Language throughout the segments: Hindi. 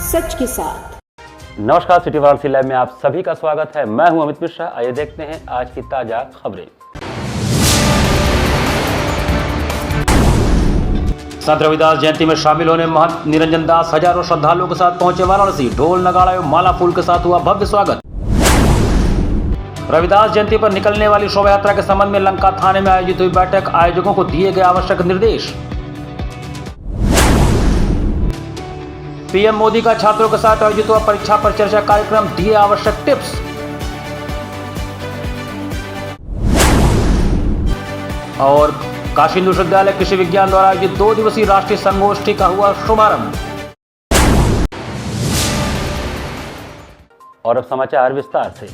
सच के साथ। नमस्कार, सिटी वाराणसी लाइव में आप सभी का स्वागत है। मैं हूं अमित मिश्रा। आइए देखते हैं आज की ताजा खबरें। संत रविदास जयंती में शामिल होने महंत निरंजन दास हजारों श्रद्धालुओं के साथ पहुंचे वाराणसी। ढोल नगाड़ा एवं माला फूल के साथ हुआ भव्य स्वागत। रविदास जयंती पर निकलने वाली शोभा यात्रा के संबंध में लंका थाने में आयोजित हुई बैठक। आयोजकों को दिए गए आवश्यक निर्देश। पीएम मोदी का छात्रों के साथ आयोजित हुआ परीक्षा पर चर्चा कार्यक्रम, दिए आवश्यक टिप्स। और काशी हिंदू विश्वविद्यालय कृषि विज्ञान द्वारा आयोजित 2 दिवसीय राष्ट्रीय संगोष्ठी का हुआ शुभारंभ। और अब समाचार विस्तार से।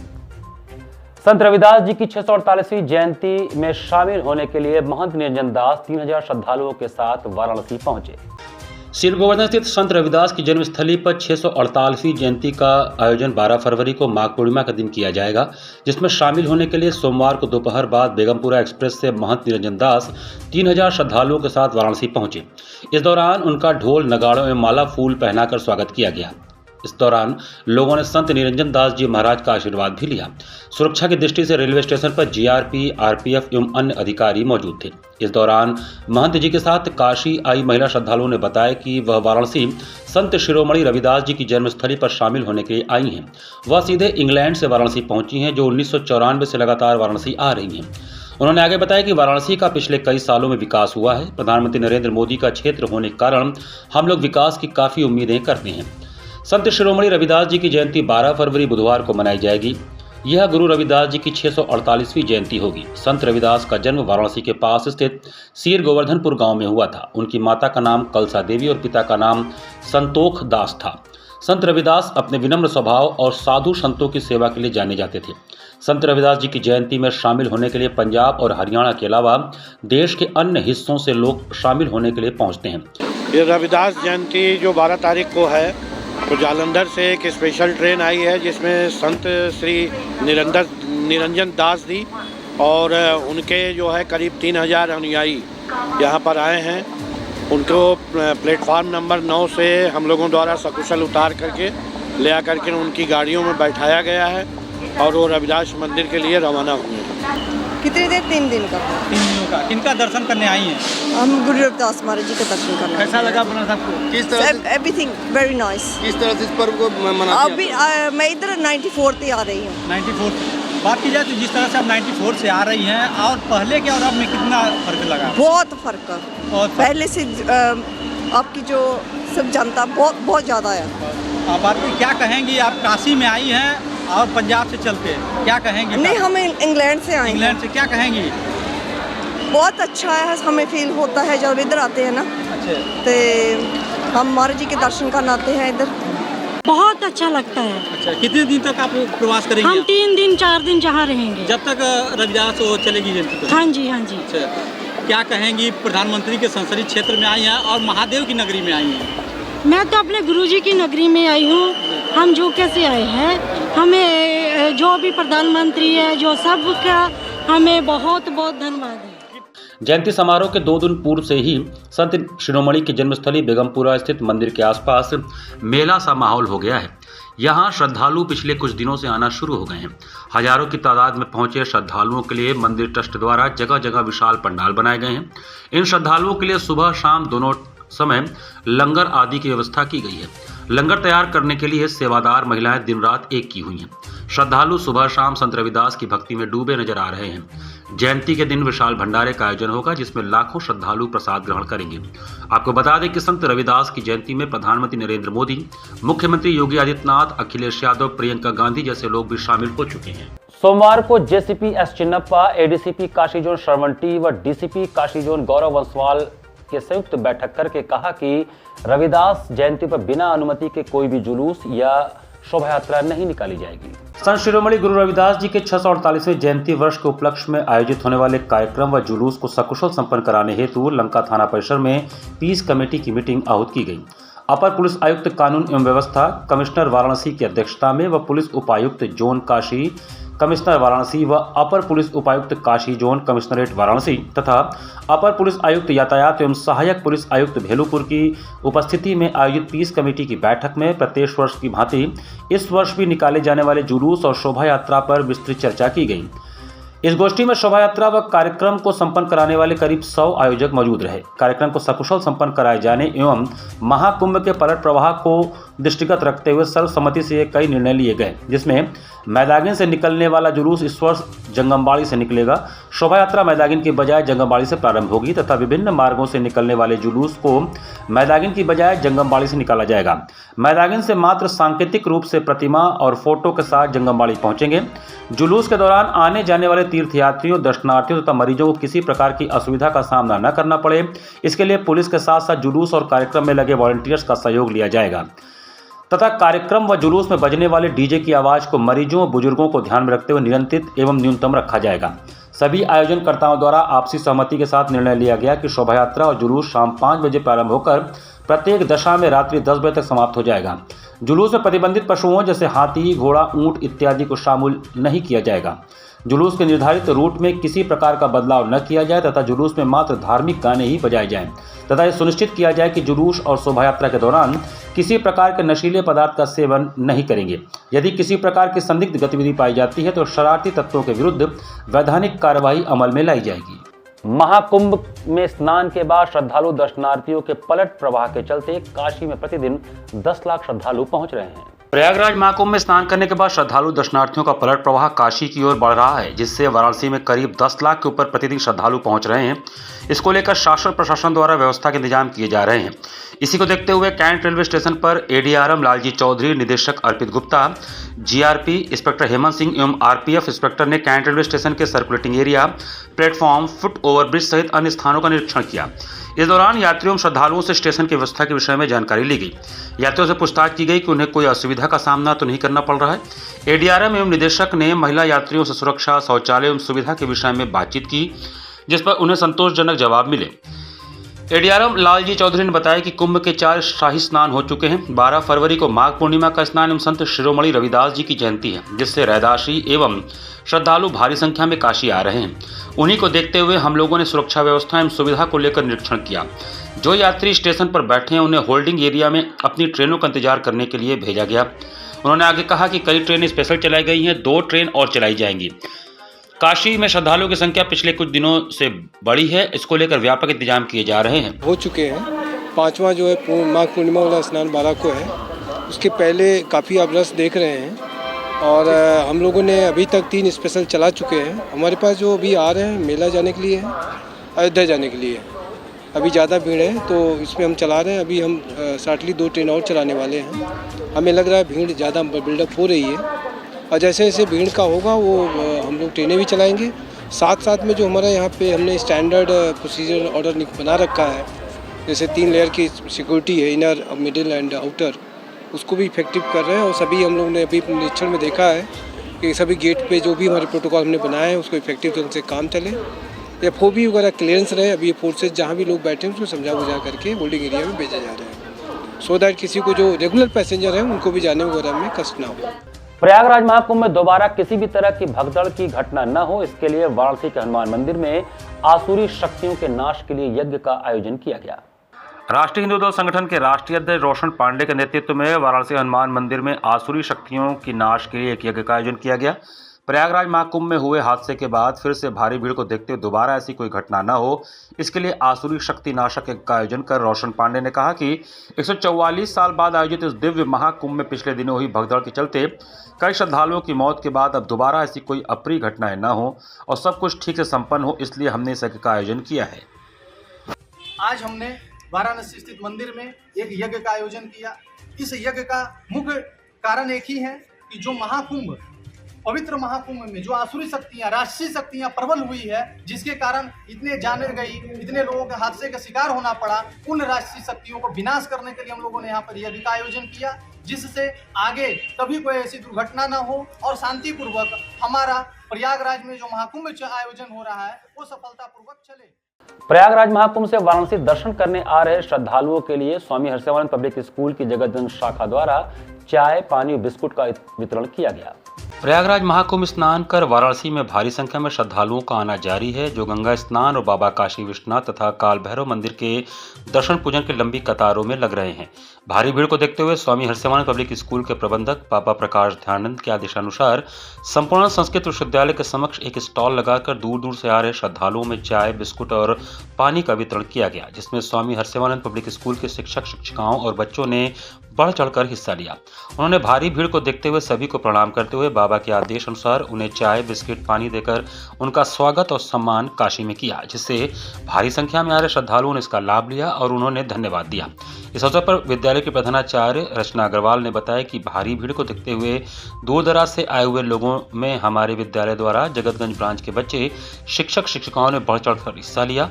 संत रविदास जी की 648वीं जयंती में शामिल होने के लिए महंत निरंजन दास 3000 श्रद्धालुओं के साथ वाराणसी पहुंचे। श्री गोवर्धन स्थित संत रविदास की जन्मस्थली पर 648वीं जयंती का आयोजन 12 फरवरी को माघ पूर्णिमा का दिन किया जाएगा, जिसमें शामिल होने के लिए सोमवार को दोपहर बाद बेगमपुरा एक्सप्रेस से महंत निरंजन दास 3000 श्रद्धालुओं के साथ वाराणसी पहुंचे। इस दौरान उनका ढोल नगाड़ों में माला फूल पहनाकर स्वागत किया गया। इस दौरान लोगों ने संत निरंजन दास जी महाराज का आशीर्वाद भी लिया। सुरक्षा की दृष्टि से रेलवे स्टेशन पर जीआरपी, आरपीएफ एवं अन्य अधिकारी मौजूद थे। इस दौरान महंत जी के साथ काशी आई महिला श्रद्धालुओं ने बताया कि वह वाराणसी संत शिरोमणि रविदास जी की जन्मस्थली पर शामिल होने के लिए आई हैं। वह सीधे इंग्लैंड से वाराणसी पहुंची हैं, जो 1994 से लगातार वाराणसी आ रही हैं। उन्होंने आगे बताया कि वाराणसी का पिछले कई सालों में विकास हुआ है। प्रधानमंत्री नरेंद्र मोदी का क्षेत्र होने के कारण हम लोग विकास की काफी उम्मीदें करते हैं। संत शिरोमणि रविदास जी की जयंती 12 फरवरी बुधवार को मनाई जाएगी। यह गुरु रविदास जी की 648वीं जयंती होगी। संत रविदास का जन्म वाराणसी के पास स्थित सीर गोवर्धनपुर गांव में हुआ था। उनकी माता का नाम कलसा देवी और पिता का नाम संतोख दास था। संत रविदास अपने विनम्र स्वभाव और साधु संतों की सेवा के लिए जाने जाते थे। संत रविदास जी की जयंती में शामिल होने के लिए पंजाब और हरियाणा के अलावा देश के अन्य हिस्सों से लोग शामिल होने के लिए पहुंचते हैं। ये रविदास जयंती जो 12 तारीख को है, तो जालंधर से एक स्पेशल ट्रेन आई है जिसमें संत श्री निरंजन दास जी और उनके जो है करीब 3000 अनुयायी यहाँ पर आए हैं। उनको प्लेटफार्म नंबर 9 से हम लोगों द्वारा सकुशल उतार करके ले आकर के उनकी गाड़ियों में बैठाया गया है और वो रविदास मंदिर के लिए रवाना हुए हैं। कितनी देर? 3 दिन का। 3 दिनों का। किनका दर्शन करने आई हैं? हम गुरु रविदास महाराज जी का दर्शन करने। कैसा लगा अपना सबको? किस तरह से एवरीथिंग वेरी नाइस। किस तरह से इस पर्व को मनाते अभी मैं इधर 94 से आ रही हूँ। 94 बात की जाए तो जिस तरह से आप 94 से आ रही हैं और पहले के और अब में कितना फर्क लगा? बहुत फर्क है। पहले से आपकी जो सब जनता बहुत ज़्यादा है। आप बात क्या कहेंगी? आप काशी में आई हैं और पंजाब से चलते क्या कहेंगी? नहीं, हम इंग्लैंड से आए। इंग्लैंड से क्या कहेंगी? बहुत अच्छा है, हमें फील होता है जब इधर आते हैं ना। अच्छा, तो हम महाराज जी के दर्शन करने आते हैं इधर। बहुत अच्छा लगता है। अच्छा, कितने दिन तक आप प्रवास करेंगे? हम 3 दिन 4 दिन जहाँ रहेंगे, जब तक रविदास वो चलेगी जयंती तक। हाँ जी, हाँ जी। अच्छा, क्या कहेंगी? प्रधानमंत्री के संसदीय क्षेत्र में आई हैं और महादेव की नगरी में आई हैं। मैं तो अपने गुरुजी की नगरी में आई हूँ। हम जो कैसे आए हैं, हमें जो भी प्रधानमंत्री है, जो सब का हमें बहुत बहुत धन्यवाद है। जयंती समारोह के 2 दिन पूर्व से ही संत शिरोमणि की जन्मस्थली बेगमपुरा स्थित मंदिर के आसपास मेला सा माहौल हो गया है। यहाँ श्रद्धालु पिछले कुछ दिनों से आना शुरू हो गए हैं। हजारों की तादाद में पहुंचे श्रद्धालुओं के लिए मंदिर ट्रस्ट द्वारा जगह जगह विशाल पंडाल बनाए गए हैं। इन श्रद्धालुओं के लिए सुबह शाम दोनों समय लंगर आदि की व्यवस्था की गई है। लंगर तैयार करने के लिए सेवादार महिलाएं दिन रात एक की हुई हैं। श्रद्धालु सुबह शाम संत रविदास की भक्ति में डूबे नजर आ रहे हैं। जयंती के दिन विशाल भंडारे का आयोजन होगा, जिसमें लाखों श्रद्धालु प्रसाद ग्रहण करेंगे। आपको बता दें कि संत रविदास की जयंती में प्रधानमंत्री नरेंद्र मोदी, मुख्यमंत्री योगी आदित्यनाथ, अखिलेश यादव, प्रियंका गांधी जैसे लोग भी शामिल हो चुके हैं। सोमवार को JCP S Chinnappa, ADCP Kashi zone Shravan T व डीसीपी काशी जोन गौरव वंसवाल के संयुक्त बैठक करके कहा कि रविदास जयंती पर बिना अनुमति के कोई भी जुलूस या शोभा यात्रा नहीं निकाली जाएगी। संत शिरोमणि गुरु रविदास जी के 648वें जयंती वर्ष के उपलक्ष्य में आयोजित होने वाले कार्यक्रम व जुलूस को सकुशल संपन्न कराने हेतु लंका थाना परिसर में पीस कमेटी की मीटिंग आहूत की गई। अपर पुलिस आयुक्त कानून एवं व्यवस्था कमिश्नर वाराणसी की अध्यक्षता में व पुलिस उपायुक्त जोन काशी कमिश्नर वाराणसी व अपर पुलिस उपायुक्त काशी जोन कमिश्नरेट वाराणसी तथा अपर पुलिस आयुक्त यातायात एवं सहायक पुलिस आयुक्त भेलुपुर की उपस्थिति में आयोजित पीस कमेटी की बैठक में प्रत्येक वर्ष की भांति इस वर्ष भी निकाले जाने वाले जुलूस और शोभा यात्रा पर विस्तृत चर्चा की गई। इस गोष्ठी में शोभा यात्रा व कार्यक्रम को संपन्न कराने वाले करीब 100 आयोजक मौजूद रहे। कार्यक्रम को सकुशल संपन्न कराए जाने एवं महाकुंभ के पलट प्रवाह को दृष्टिगत रखते हुए सर्वसम्मति से कई निर्णय लिए गए, जिसमें मैदागिन से निकलने वाला जुलूस इस वर्ष जंगमबाड़ी से निकलेगा। शोभा यात्रा मैदागिन की बजाय जंगमबाड़ी से प्रारंभ होगी तथा विभिन्न मार्गों से निकलने वाले जुलूस को मैदागिन की बजाय जंगमबाड़ी से निकाला जाएगा। मैदागिन से मात्र सांकेतिक रूप से प्रतिमा और फोटो के साथ जंगमबाड़ी पहुंचेंगे। जुलूस के दौरान आने जाने वाले तीर्थयात्रियों, दर्शनार्थियों तथा मरीजों को किसी प्रकार की असुविधा का सामना न करना पड़े, इसके लिए पुलिस के साथ साथ जुलूस और कार्यक्रम में लगे वॉलंटियर्स का सहयोग लिया जाएगा तथा कार्यक्रम व जुलूस में बजने वाले डीजे की आवाज को मरीजों व बुजुर्गों को ध्यान में रखते हुए नियंत्रित एवं न्यूनतम रखा जाएगा। सभी आयोजनकर्ताओं द्वारा आपसी सहमति के साथ निर्णय लिया गया कि शोभा यात्रा और जुलूस शाम 5 बजे प्रारंभ होकर प्रत्येक दशा में रात्रि 10 बजे तक समाप्त हो जाएगा। जुलूस में प्रतिबंधित पशुओं जैसे हाथी, घोड़ा, ऊंट इत्यादि को शामिल नहीं किया जाएगा। जुलूस के निर्धारित रूट में किसी प्रकार का बदलाव न किया जाए तथा जुलूस में मात्र धार्मिक गाने ही बजाए जाएं तथा यह सुनिश्चित किया जाए कि जुलूस और शोभा यात्रा के दौरान किसी प्रकार के नशीले पदार्थ का सेवन नहीं करेंगे। यदि किसी प्रकार की संदिग्ध गतिविधि पाई जाती है तो शरारती तत्वों के विरुद्ध वैधानिक कार्रवाई अमल में लाई जाएगी। महाकुंभ में स्नान के बाद श्रद्धालु दर्शनार्थियों के पलट प्रवाह के चलते काशी में प्रतिदिन 10 लाख श्रद्धालु पहुंच रहे हैं। प्रयागराज महाकुंभ में स्नान करने के बाद श्रद्धालु दर्शनार्थियों का पलट प्रवाह काशी की ओर बढ़ रहा है, जिससे वाराणसी में करीब 10 लाख के ऊपर प्रतिदिन श्रद्धालु पहुंच रहे हैं। इसको लेकर शासन प्रशासन द्वारा व्यवस्था के इंतजाम किए जा रहे हैं। इसी को देखते हुए कैंट रेलवे स्टेशन पर एडीआरएम लालजी चौधरी, निदेशक अर्पित गुप्ता, जीआरपी इंस्पेक्टर हेमंत सिंह एवं आरपीएफ इंस्पेक्टर ने कैंट रेलवे स्टेशन के circulating area, platform, foot overbridge सहित अन्य स्थानों का निरीक्षण किया। इस दौरान यात्रियों एवं श्रद्धालुओं से स्टेशन की व्यवस्था के विषय में जानकारी ली गई। यात्रियों से पूछताछ की गई कि उन्हें कोई असुविधा का सामना तो नहीं करना पड़ रहा है। एडीआरएम एवं निदेशक ने महिला यात्रियों से सुरक्षा, शौचालय एवं सुविधा के विषय में बातचीत की, जिस पर उन्हें संतोषजनक जवाब मिले। एडीआरएम लालजी चौधरी ने बताया कि कुंभ के 4 शाही स्नान हो चुके हैं। 12 फरवरी को माघ पूर्णिमा का स्नान एवं संत शिरोमणि रविदास जी की जयंती है, जिससे रैदासी एवं श्रद्धालु भारी संख्या में काशी आ रहे हैं। उन्हीं को देखते हुए हम लोगों ने सुरक्षा व्यवस्था एवं सुविधा को लेकर निरीक्षण किया। जो यात्री स्टेशन पर बैठे हैं उन्हें होल्डिंग एरिया में अपनी ट्रेनों का इंतजार करने के लिए भेजा गया। उन्होंने आगे कहा कि कई ट्रेनें स्पेशल चलाई गई हैं, 2 ट्रेन और चलाई जाएंगी। काशी में श्रद्धालुओं की संख्या पिछले कुछ दिनों से बढ़ी है, इसको लेकर व्यापक इंतजाम किए जा रहे हैं। हो चुके हैं। 5वां जो है माघ पूर्णिमा वाला स्नान 12 को है। उसके पहले काफ़ी आप रस देख रहे हैं और हम लोगों ने अभी तक 3 स्पेशल चला चुके हैं। हमारे पास जो अभी आ रहे हैं मेला जाने के लिए है, अयोध्या जाने के लिए। अभी ज़्यादा भीड़ है तो इसमें हम चला रहे हैं। अभी हम शॉर्टली 2 ट्रेन और चलाने वाले हैं। हमें लग रहा है भीड़ ज़्यादा बिल्डअप हो रही है और जैसे जैसे भीड़ का होगा वो हम लोग ट्रेनें भी चलाएंगे। साथ साथ में जो हमारा यहाँ पे हमने स्टैंडर्ड प्रोसीजर ऑर्डर बना रखा है, जैसे 3 लेयर की सिक्योरिटी है, इनर, मिडिल एंड आउटर, उसको भी इफेक्टिव कर रहे हैं। और सभी हम लोगों ने अभी निरीक्षण में देखा है कि सभी गेट पे जो भी हमारे प्रोटोकॉल हमने बनाए हैं उसको इफेक्टिव ढंग से काम चले। FOB वगैरह क्लियरेंस रहे। अभी फोर्सेज जहाँ भी लोग बैठे हैं उसको समझा बुझा करके होल्डिंग एरिया में भेजा जा रहा है, सो दैट किसी को जो रेगुलर पैसेंजर हैं उनको भी जाने वगैरह में कष्ट ना हो। प्रयागराज महाकुंभ में दोबारा किसी भी तरह की भगदड़ की घटना न हो, इसके लिए वाराणसी के हनुमान मंदिर में आसुरी शक्तियों के नाश के लिए यज्ञ का आयोजन किया गया। राष्ट्रीय हिंदू दल संगठन के राष्ट्रीय अध्यक्ष रोशन पांडे के नेतृत्व में वाराणसी हनुमान मंदिर में आसुरी शक्तियों की नाश के लिए एक यज्ञ का आयोजन किया गया। प्रयागराज महाकुंभ में हुए हादसे के बाद फिर से भारी भीड़ को देखते हुए दोबारा ऐसी कोई घटना न हो, इसके लिए आसुरी शक्ति नाशक यज्ञ का आयोजन कर रोशन पांडे ने कहा कि 144 साल बाद आयोजित इस दिव्य महाकुंभ में पिछले दिनों हुई भगदड़ के चलते कई श्रद्धालुओं की मौत के बाद अब दोबारा ऐसी कोई अप्रिय घटनाएं न हो और सब कुछ ठीक से संपन्न हो, इसलिए हमने इस यज्ञ का आयोजन किया है। आज हमने वाराणसी स्थित मंदिर में एक यज्ञ का आयोजन किया। इस यज्ञ का मुख्य कारण एक ही है कि जो महाकुंभ, पवित्र महाकुंभ में जो आसुरी शक्तियां, राक्षसी शक्तियां प्रबल हुई है, जिसके कारण इतने जाने गई, इतने लोगों के हादसे का शिकार होना पड़ा, उन राक्षसी शक्तियों को विनाश करने के लिए हम लोगों ने यहाँ पर यज्ञ का आयोजन किया, जिससे आगे कभी कोई ऐसी दुर्घटना ना हो और शांतिपूर्वक हमारा प्रयागराज में जो महाकुंभ आयोजन हो रहा है वो सफलतापूर्वक चले। प्रयागराज महाकुंभ से वाराणसी दर्शन करने आ रहे श्रद्धालुओं के लिए स्वामी हर्षवर्धन पब्लिक स्कूल की जगतगंज शाखा द्वारा चाय, पानी, बिस्कुट का वितरण किया गया। प्रयागराज महाकुंभ स्नान कर वाराणसी में भारी संख्या में श्रद्धालुओं का आना जारी है, जो गंगा स्नान और बाबा काशी विश्वनाथ तथा काल भैरव मंदिर के दर्शन पूजन की लंबी कतारों में लग रहे हैं। भारी भीड़ को देखते हुए स्वामी हर्षिवानंद पब्लिक स्कूल के प्रबंधक बाबा प्रकाश ध्यानंद के आदेशानुसार संपूर्ण संस्कृत विश्वविद्यालय के समक्ष एक स्टॉल लगाकर दूर दूर से आ रहे श्रद्धालुओं में चाय, बिस्कुट और पानी का वितरण किया गया, जिसमें स्वामी हर्षिवानंद पब्लिक स्कूल के शिक्षक, शिक्षिकाओं और बच्चों ने बढ़ चढ़कर हिस्सा लिया। उन्होंने भारी भीड़ को देखते हुए सभी को प्रणाम करते हुए बाबा के आदेश अनुसार उन्हें चाय, बिस्किट, पानी देकर उनका स्वागत और सम्मान काशी में किया, जिससे भारी संख्या में आ रहे श्रद्धालुओं ने इसका लाभ लिया और उन्होंने धन्यवाद दिया। इस अवसर पर विद्यालय के प्रधानाचार्य रचना अग्रवाल ने बताया कि भारी भीड़ को देखते हुए दूर दराज से आए हुए लोगों में हमारे विद्यालय द्वारा जगतगंज ब्रांच के बच्चे, शिक्षक, शिक्षिकाओं ने बढ़ चढ़कर हिस्सा लिया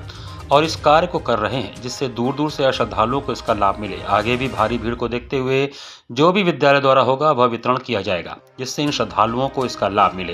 और इस कार्य को कर रहे हैं, जिससे दूर दूर से आए श्रद्धालुओं को इसका लाभ मिले। आगे भी भारी भीड़ को देखते हुए जो भी विद्यालय द्वारा होगा वह वितरण किया जाएगा, जिससे इन श्रद्धालुओं को इसका लाभ मिले,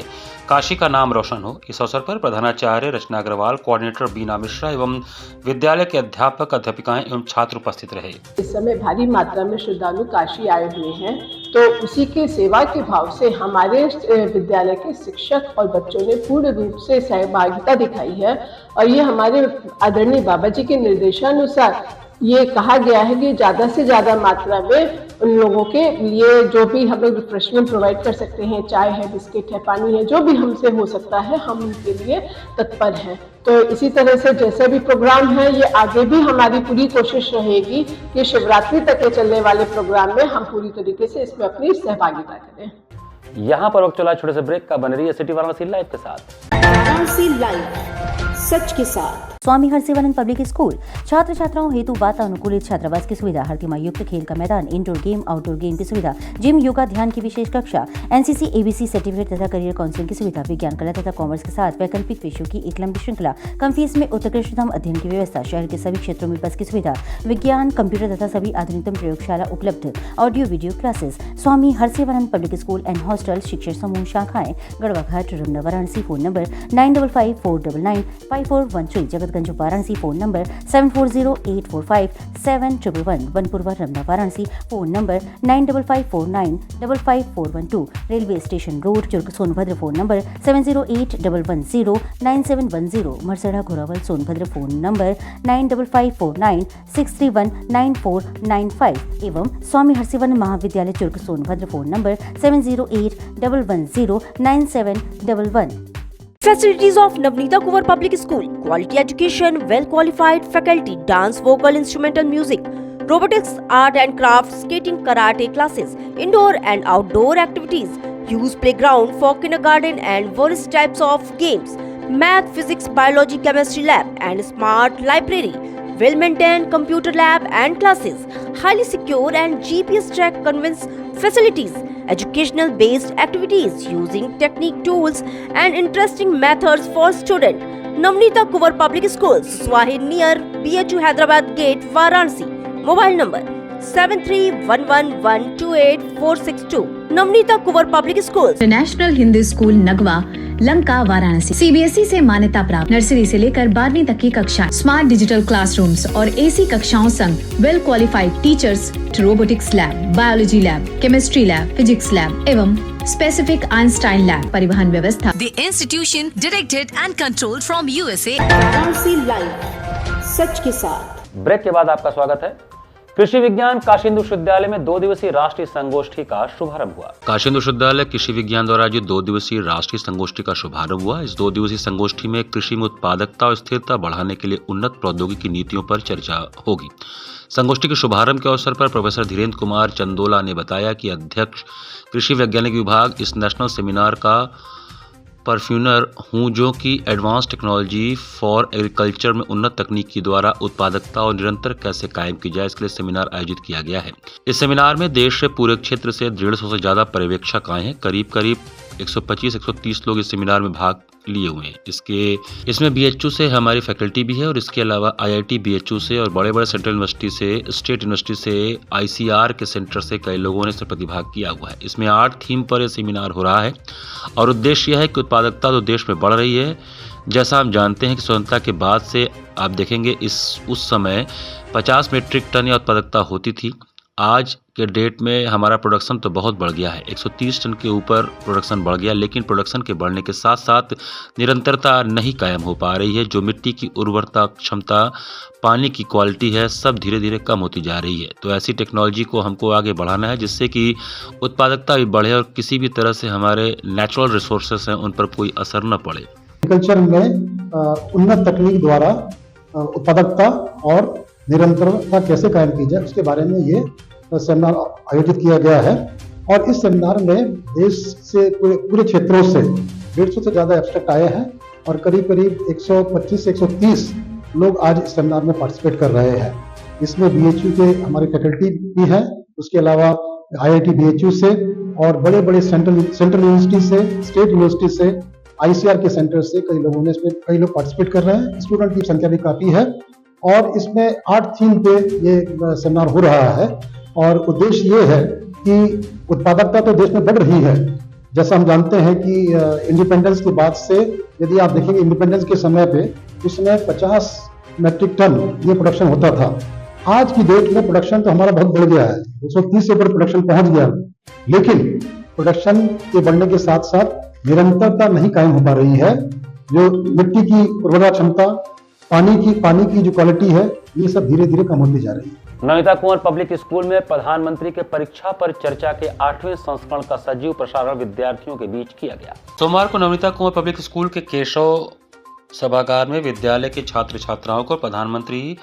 काशी का नाम रोशन हो। इस अवसर पर प्रधानाचार्य रचना अग्रवाल, कोऑर्डिनेटर बीना मिश्रा एवं विद्यालय के अध्यापक, अध्यापिकाएं एवं छात्र उपस्थित रहे। इस समय भारी मात्रा में श्रद्धालु काशी आए हुए हैं, तो उसी के सेवा के भाव से हमारे विद्यालय के शिक्षक और बच्चों ने पूर्ण रूप से सहभागिता दिखाई है और ये हमारे आदरणीय बाबा जी के निर्देशानुसार ये कहा गया है कि ज़्यादा से ज़्यादा मात्रा में उन लोगों के लिए जो भी हम लोग रिफ्रेशमेंट प्रोवाइड कर सकते हैं, चाय है, बिस्किट है, पानी है, जो भी हमसे हो सकता है हम उनके लिए तत्पर हैं। तो इसी तरह से जैसे भी प्रोग्राम है, ये आगे भी हमारी पूरी कोशिश रहेगी कि शिवरात्रि तक के चलने वाले प्रोग्राम में हम पूरी तरीके से इसमें अपनी सहभागिता करें। यहाँ पर वक्त चला छोटे से ब्रेक का। बन रही है सिटी वाराणसी लाइव के साथ। वाराणसी लाइव, सच के साथ। स्वामी हर्षिवानंद पब्लिक स्कूल छात्र छात्राओं हेतु वातानुकूलित छात्रावास की सुविधा, हर युक्त खेल का मैदान, इंडोर गेम, आउटडोर गेम की सुविधा, जिम, योगा, ध्यान की विशेष कक्षा, एनसीसी, एबीसी सर्टिफिकेट तथा करियर काउंसलिंग की सुविधा, विज्ञान, कला तथा कॉमर्स के साथ वैकल्पिक विषयों की एक लंबी श्रृंखला, कम फीस में उत्कृष्टतम अध्ययन की व्यवस्था, शहर के सभी क्षेत्रों में बस की सुविधा, विज्ञान, कंप्यूटर तथा सभी आधुनिकतम प्रयोगशाला उपलब्ध, audio video classes. Swami Harshivanand public school and hostel, शिक्षण समूह, शाखाएं Garhwa Ghat, Ramna, Varanasi. Phone number 9554995413, Jagatganj Varanasi. Phone number 7408457111, Vanpurwa, Ramna, Varanasi. Phone number 9554955412, railway station road, Churk, Sonbhadra. Phone number 7081109710, Marsara, Ghorawal, Sonbhadra. Phone number 954963199495 एवं स्वामी हर्षिवानंद महाविद्यालय, Churk, Sonbhadra. Phone number 7081109711। Facilities of Navneeta Kuvar Public School: quality education, well qualified faculty, dance, vocal, instrumental music, robotics, art and crafts, skating, karate classes, indoor and outdoor activities, use playground for kindergarten and various types of games, math, physics, biology, chemistry lab and smart library, well maintained computer lab and classes, highly secure and GPS track conveyance facilities, educational based activities using technique tools and interesting methods for students. Navneeta Kuvar Public School, Swahi near BHU Hyderabad Gate, Varanasi. Mobile number 7311128462. Navneeta Kuvar Public School. International Hindi school, Nagwa, Lanka, Varanasi. CBSE से मान्यता प्राप्त नर्सरी से लेकर 12वीं तक की कक्षाएं, स्मार्ट डिजिटल क्लासरूम्स और एसी कक्षाओं संग well qualified teachers, robotics lab, biology lab, chemistry lab, physics lab एवं स्पेसिफिक आइंस्टाइन लैब, परिवहन व्यवस्था। The institution directed and controlled from USA. Varanasi live, सच के साथ। ब्रेक के बाद आपका स्वागत है। कृषि विज्ञान काशी हिंदू विश्वविद्यालय में 2 दिवसीय राष्ट्रीय संगोष्ठी का शुभारंभ हुआ। काशी हिंदू विश्वविद्यालय कृषि विज्ञान द्वारा आयोजित 2 दिवसीय राष्ट्रीय संगोष्ठी का शुभारंभ हुआ। इस 2 दिवसीय संगोष्ठी में कृषि में उत्पादकता और स्थिरता बढ़ाने के लिए उन्नत प्रौद्योगिकी नीतियों पर चर्चा होगी। संगोष्ठी के शुभारंभ के अवसर पर प्रोफेसर धीरेन्द्र कुमार चंदोला ने बताया कि अध्यक्ष कृषि वैज्ञानिक विभाग इस नेशनल सेमिनार का परफ्यूनर हूँ, जो कि एडवांस टेक्नोलॉजी फॉर एग्रीकल्चर में उन्नत तकनीक के द्वारा उत्पादकता और निरंतर कैसे कायम की जाए, इसके लिए सेमिनार आयोजित किया गया है। इस सेमिनार में देश से पूरे क्षेत्र से 150 से ज्यादा पर्यवेक्षक आए हैं। करीब 125-130 लोग इस सेमिनार में भाग लिए हुए हैं। इसमें बीएचयू से हमारी फैकल्टी भी है और इसके अलावा आईआईटी बीएचयू से और बड़े बड़े सेंट्रल यूनिवर्सिटी से, स्टेट यूनिवर्सिटी से, आईसीआर के सेंटर से कई लोगों ने इसमें प्रतिभाग किया हुआ है। इसमें 8 थीम पर यह सेमिनार हो रहा है और उद्देश्य यह है कि उत्पादकता तो देश में बढ़ रही है। जैसा हम जानते हैं कि स्वतंत्रता के बाद से आप देखेंगे उस समय 50 मीट्रिक टन या उत्पादकता होती थी। आज के डेट में हमारा प्रोडक्शन तो बहुत बढ़ गया है, 130 टन के ऊपर प्रोडक्शन बढ़ गया, लेकिन प्रोडक्शन के बढ़ने के साथ साथ निरंतरता नहीं कायम हो पा रही है। जो मिट्टी की उर्वरता क्षमता, पानी की क्वालिटी है, सब धीरे धीरे कम होती जा रही है। तो ऐसी टेक्नोलॉजी को हमको आगे बढ़ाना है जिससे कि उत्पादकता भी बढ़े और किसी भी तरह से हमारे नेचुरल रिसोर्सेस हैं उन पर कोई असर न पड़े। एग्रीकल्चर में उन्नत तकनीक द्वारा उत्पादकता और निरंतरता कैसे कायम की जाए उसके बारे में ये सेमिनार आयोजित किया गया है। और इस सेमिनार में देश से पूरे क्षेत्रों से 150 से ज़्यादा एब्स्ट्रैक्ट आए हैं और करीब करीब 125 से 130 लोग आज इस सेमिनार में पार्टिसिपेट कर रहे हैं। इसमें BHU के हमारी फैकल्टी भी है, उसके अलावा IIT BHU से और बड़े बड़े सेंट्रल यूनिवर्सिटी से, स्टेट यूनिवर्सिटी से, ICR के सेंटर से कई लोग पार्टिसिपेट कर रहे हैं। स्टूडेंट की संख्या भी काफ़ी है और इसमें 8 थीम पे ये सेमिनार हो रहा है और उद्देश्य ये है कि उत्पादकता तो देश में बढ़ रही है। जैसा हम जानते हैं कि इंडिपेंडेंस के बाद से यदि आप देखेंगे इंडिपेंडेंस के समय पे उसमें 50 मेट्रिक टन ये प्रोडक्शन होता था। आज की डेट में प्रोडक्शन तो हमारा बहुत बढ़ गया है, 130 से ऊपर प्रोडक्शन पहुंच गया, लेकिन प्रोडक्शन के बढ़ने के साथ साथ निरंतरता नहीं कायम हो पा रही है। जो मिट्टी की उर्वरता क्षमता, पानी की जो क्वालिटी है, ये सब धीरे धीरे कम होती जा रही है। नवनीता कुंवर पब्लिक स्कूल में प्रधानमंत्री के परीक्षा पर चर्चा के 8वें संस्करण का सजीव प्रसारण विद्यार्थियों के बीच किया गया। सोमवार को नवनीता कुंवर पब्लिक स्कूल के केशव सभागार में विद्यालय के छात्र छात्राओं को प्रधानमंत्री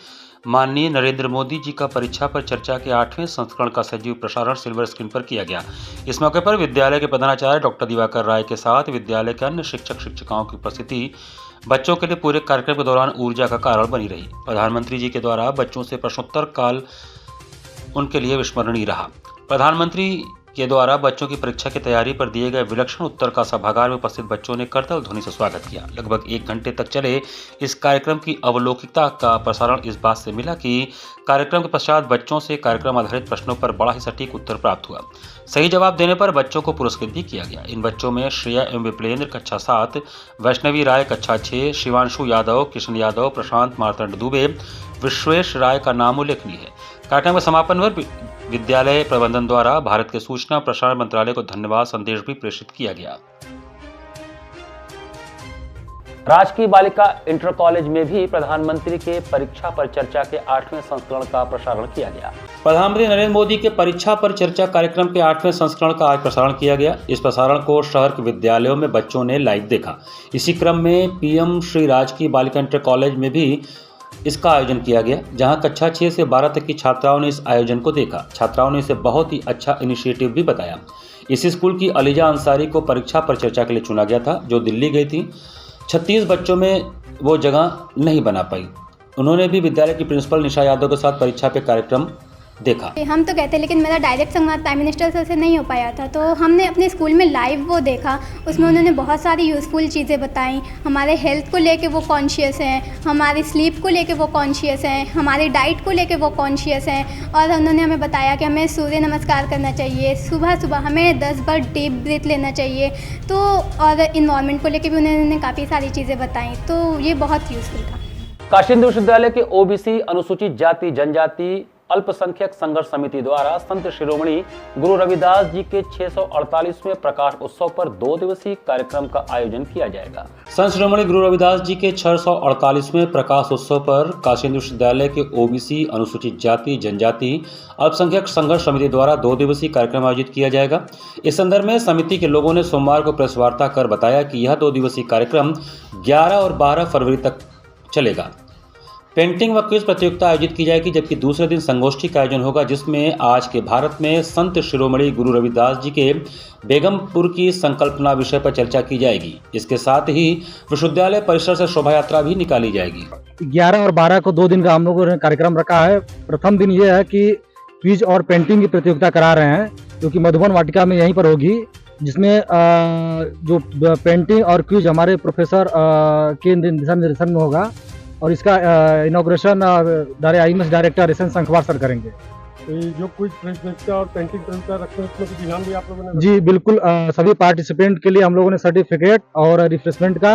माननीय नरेंद्र मोदी जी का परीक्षा पर चर्चा के 8वें संस्करण का सजीव प्रसारण सिल्वर स्क्रीन पर किया गया। इस मौके पर विद्यालय के प्रधानाचार्य डॉक्टर दिवाकर राय के साथ विद्यालय के अन्य शिक्षक शिक्षिकाओं की उपस्थिति बच्चों के लिए पूरे कार्यक्रम के दौरान ऊर्जा का कारण बनी रही। प्रधानमंत्री जी के द्वारा बच्चों से प्रश्नोत्तर काल उनके लिए विस्मरणीय रहा। प्रधानमंत्री के द्वारा बच्चों की परीक्षा की तैयारी पर दिए गए विलक्षण उत्तर का सभागार में उपस्थित बच्चों ने करतल ध्वनि से स्वागत किया। लगभग 1 घंटे तक चले इस कार्यक्रम की अवलोकिता का प्रसारण इस बात से मिला कि कार्यक्रम के पश्चात बच्चों से कार्यक्रम आधारित प्रश्नों पर बड़ा ही सटीक उत्तर प्राप्त हुआ। सही जवाब देने पर बच्चों को पुरस्कृत भी किया गया। इन बच्चों में श्रेया एवं विप्लेंद्र कक्षा 7, वैष्णवी राय कक्षा 6, शिवांशु यादव, किशन यादव, प्रशांत मार्तंड दुबे, विश्वेश राय का नाम उल्लेखनीय है। कार्यक्रम के समापन पर विद्यालय प्रबंधन द्वारा भारत के सूचना प्रसारण मंत्रालय को धन्यवाद संदेश भी प्रेषित किया गया। राजकीय बालिका इंटर कॉलेज में भी प्रधानमंत्री के परीक्षा पर चर्चा के 8वें संस्करण का प्रसारण किया गया। प्रधानमंत्री नरेंद्र मोदी के परीक्षा पर चर्चा कार्यक्रम के 8वें संस्करण का आज प्रसारण किया गया। इस प्रसारण को शहर के विद्यालयों में बच्चों ने लाइव देखा। इसी क्रम में PM श्री राजकीय बालिका इंटर कॉलेज में भी इसका आयोजन किया गया, जहां कक्षा 6 से 12 तक की छात्राओं ने इस आयोजन को देखा। छात्राओं ने इसे बहुत ही अच्छा इनिशिएटिव भी बताया। इस स्कूल की अलीजा अंसारी को परीक्षा पर चर्चा के लिए चुना गया था, जो दिल्ली गई थी। 36 बच्चों में वो जगह नहीं बना पाई। उन्होंने भी विद्यालय की प्रिंसिपल निशा यादव के साथ परीक्षा पे कार्यक्रम देखा। हम तो कहते लेकिन मेरा डायरेक्ट संवाद प्राइम मिनिस्टर सर से नहीं हो पाया था, तो हमने अपने स्कूल में लाइव वो देखा। उसमें उन्होंने बहुत सारी यूज़फुल चीज़ें बताई। हमारे हेल्थ को लेके वो कॉन्शियस हैं, हमारी स्लीप को लेके वो कॉन्शियस हैं, हमारी डाइट को लेके वो कॉन्शियस हैं। और उन्होंने हमें बताया कि हमें सूर्य नमस्कार करना चाहिए, सुबह सुबह हमें 10 बार डीप ब्रीथ लेना चाहिए। तो और इन्वायरमेंट को लेके भी उन्होंने काफ़ी सारी चीज़ें बताई, तो ये बहुत यूज़फुल था। काशी हिंदू विश्वविद्यालय के OBC अनुसूचित जाति जनजाति अल्पसंख्यक संघर्ष समिति द्वारा संत शिरोमणि गुरु रविदास जी के 648वें प्रकाश उत्सव पर 2 दिवसीय कार्यक्रम का आयोजन किया जाएगा। संत शिरोमणि गुरु रविदास जी के 648वें प्रकाश उत्सव पर काशी हिंदू विश्वविद्यालय के OBC अनुसूचित जाति जनजाति अल्पसंख्यक संघर्ष समिति द्वारा 2 दिवसीय कार्यक्रम आयोजित किया जाएगा। इस संदर्भ में समिति के लोगों ने सोमवार को प्रेस वार्ता कर बताया कि यह 2 दिवसीय कार्यक्रम 11 और 12 फरवरी तक चलेगा। पेंटिंग व क्विज प्रतियोगिता आयोजित की जाएगी, जबकि दूसरे दिन संगोष्ठी का आयोजन होगा, जिसमें आज के भारत में संत शिरोमणि गुरु रविदास जी के बेगमपुर की संकल्पना विषय पर चर्चा की जाएगी। इसके साथ ही विश्वविद्यालय परिसर से शोभा यात्रा भी निकाली जाएगी। 11 और 12 को 2 दिन का हम लोगों ने कार्यक्रम रखा है। प्रथम दिन ये है कि क्विज और पेंटिंग की प्रतियोगिता करा रहे हैं, जो कि मधुबन वाटिका में यहीं पर होगी, जिसमें जो पेंटिंग और क्विज हमारे प्रोफेसर के दिशा निर्देशन में होगा और इसका inauguration IMS director S N Sankhwar sir करेंगे। तो जो कुछ प्रतियोगिता और पेंटिंग प्रतियोगिता रखते हैं उसमें ध्यान भी आप लोगों ने? जी बिल्कुल, सभी पार्टिसिपेंट के लिए हम लोगों ने सर्टिफिकेट और रिफ्रेशमेंट का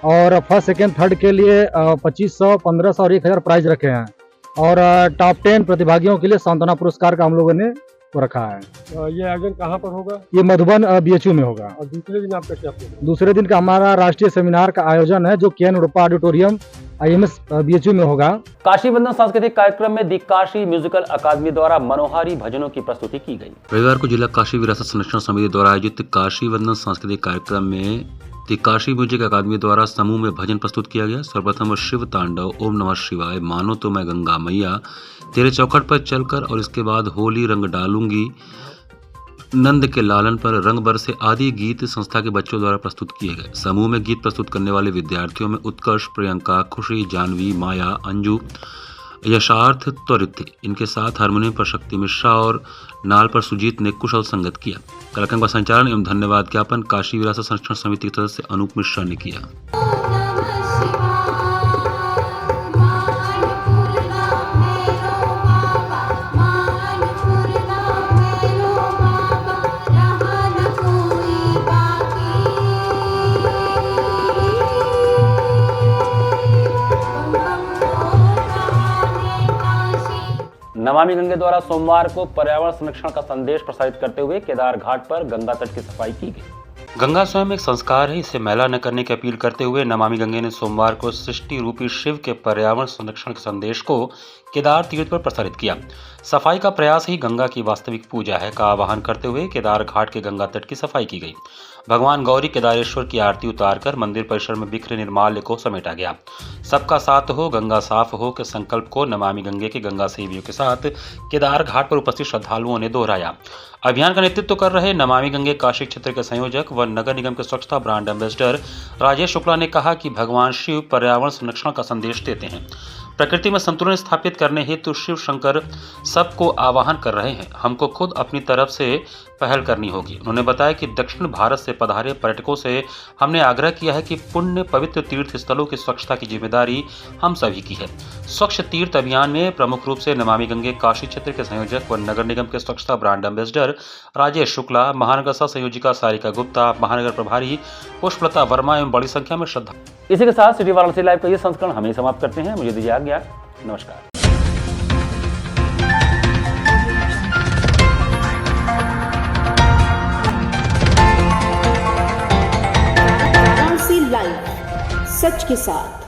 और फर्स्ट सेकेंड थर्ड के लिए 2500, 1500 और 1000 प्राइज रखे हैं और टॉप 10 प्रतिभागियों के लिए सांत्वना पुरस्कार का हम लोगों ने को रखा है। ये आयोजन कहाँ पर होगा? ये मधुबन BHU में होगा। और दूसरे दिन आपका क्या प्रोग्राम? दूसरे दिन का हमारा राष्ट्रीय सेमिनार का आयोजन है जो KN उड़प्पा ऑडिटोरियम IMS BHU में होगा। काशी वंदन सांस्कृतिक कार्यक्रम में दी काशी म्यूजिकल अकादमी द्वारा मनोहारी भजनों की प्रस्तुति की गई। रविवार को जिला काशी विरासत संरक्षण समिति द्वारा आयोजित काशी वंदन सांस्कृतिक कार्यक्रम में दी काशी म्यूजिक अकादमी द्वारा समूह में भजन प्रस्तुत किया गया। सर्वप्रथम शिव तांडव, ओम नमः शिवाय, मानो तो मैं गंगा मैया, तेरे चौखट पर चलकर और इसके बाद होली रंग डालूंगी, नंद के लालन पर रंग बरसे आदि गीत संस्था के बच्चों द्वारा प्रस्तुत किए गए। समूह में गीत प्रस्तुत करने वाले विद्यार्थियों में उत्कर्ष, प्रियंका, खुशी, जानवी, माया, अंजू, यशार्थ, त्वरित थे। इनके साथ हारमोनियम पर शक्ति मिश्रा और नाल पर सुजीत ने कुशल संगत किया। कार्यक्रम का संचालन एवं धन्यवाद ज्ञापन काशी विरासत संरक्षण समिति के सदस्य अनूप मिश्रा ने किया। नमामि गंगे द्वारा सोमवार को पर्यावरण संरक्षण का संदेश प्रसारित करते हुए केदार घाट पर गंगा तट की सफाई की गई। गंगा स्वयं एक संस्कार है, इसे मैला न करने की अपील करते हुए नमामि गंगे ने सोमवार को सृष्टि रूपी शिव के पर्यावरण संरक्षण के संदेश को केदार तीर्थ पर प्रसारित किया। सफाई का प्रयास ही गंगा की वास्तविक पूजा है का आह्वान करते हुए केदार घाट के गंगा तट की सफाई की गई। भगवान गौरी केदारेश्वर की आरती उतारकर मंदिर परिसर में बिखरे निर्माल्य को समेटा गया। सबका साथ हो, गंगा साफ हो के संकल्प को नमामि गंगे के गंगा सेवियों के साथ केदार घाट पर उपस्थित श्रद्धालुओं ने दोहराया। अभियान का नेतृत्व कर रहे नमामि गंगे काशी क्षेत्र के संयोजक व नगर निगम के स्वच्छता ब्रांड एम्बेसडर राजेश शुक्ला ने कहा कि भगवान शिव पर्यावरण संरक्षण का संदेश देते हैं। प्रकृति में संतुलन स्थापित करने हेतु शिव शंकर सबको आह्वान कर रहे हैं। हमको खुद अपनी तरफ से पहल करनी होगी। उन्होंने बताया कि दक्षिण भारत से पधारे पर्यटकों से हमने आग्रह किया है कि पुण्य पवित्र तीर्थ स्थलों की स्वच्छता की जिम्मेदारी हम सभी की है। स्वच्छ तीर्थ अभियान में प्रमुख रूप से नमामि गंगे काशी क्षेत्र के संयोजक व नगर निगम के स्वच्छता ब्रांड एम्बेसडर राजेश शुक्ला, महानगर सह संयोजिका सारिका गुप्ता, महानगर प्रभारी पुष्पलता वर्मा एवं बड़ी संख्या में श्रद्धा। इसी के साथ सिटी वाराणसी लाइव का ये संस्करण हमें समाप्त करते हैं। मुझे दीजिए आज्ञा। नमस्कार। वाराणसी लाइव, सच के साथ।